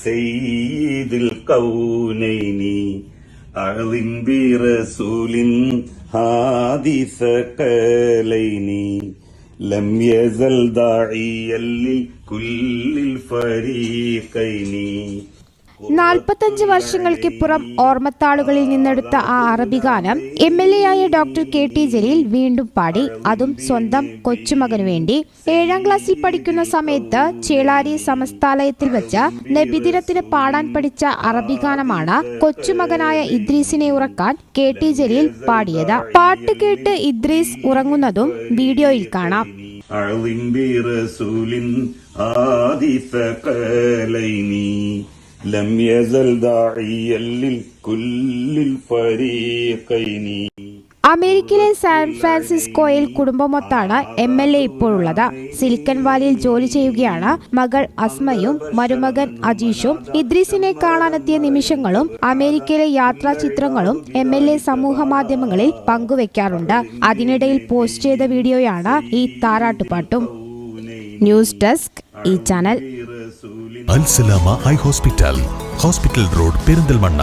സയ്യിദുൽ കൗനൈനി അഅ്ലിം ബിറസൂലിൻ ഹാദി സഖലൈനി ലം യസൽ ദാഇയൽ ലിൽകുല്ലിൽ ഫരീഖൈനി. 45 വർഷങ്ങൾക്കിപ്പുറം ഓർമ്മത്താളുകളിൽ നിന്നെടുത്ത ആ അറബി ഗാനം MLA ആയ ഡോക്ടർ KT ജലീൽ വീണ്ടും പാടി, അതും സ്വന്തം കൊച്ചുമകനു വേണ്ടി. 7ാം ക്ലാസ്സിൽ പഠിക്കുന്ന സമയത്ത് ചേളാരി സമസ്താലയത്തിൽ വെച്ച് നബിദിനത്തിന് പാടാൻ പഠിച്ച അറബി ഗാനമാണ് കൊച്ചുമകനായ ഇദ്രീസിനെ ഉറക്കാൻ KT ജലീൽ പാടിയത്. പാട്ട് കേട്ട് ഇദ്രീസ് ഉറങ്ങുന്നതും വീഡിയോയിൽ കാണാം. لم يزل داعيا لكل الفريقين. അമേരിക്കയിലെ സാൻ ഫ്രാൻസിസ്കോയിൽ കുടുംബമൊത്താണ് MLA ഇപ്പോഴുള്ളത്. സിലിക്കൺ വാലിയിൽ ജോലി ചെയ്യുകയാണ് മകൾ അസ്മയും മരുമകൻ അജീഷും. ഇദ്രീസിനെ കാണാനെത്തിയ നിമിഷങ്ങളും അമേരിക്കയിലെ യാത്രാ ചിത്രങ്ങളും MLA സമൂഹ മാധ്യമങ്ങളിൽ പങ്കുവെക്കാറുണ്ട്. അതിനിടയിൽ പോസ്റ്റ് ചെയ്ത വീഡിയോയാണ് ഈ താരാട്ടുപാട്ടും. ന്യൂസ് ഡെസ്ക് ഈ channel. Al Salama high hospital, hospital road, Perinthalmanna.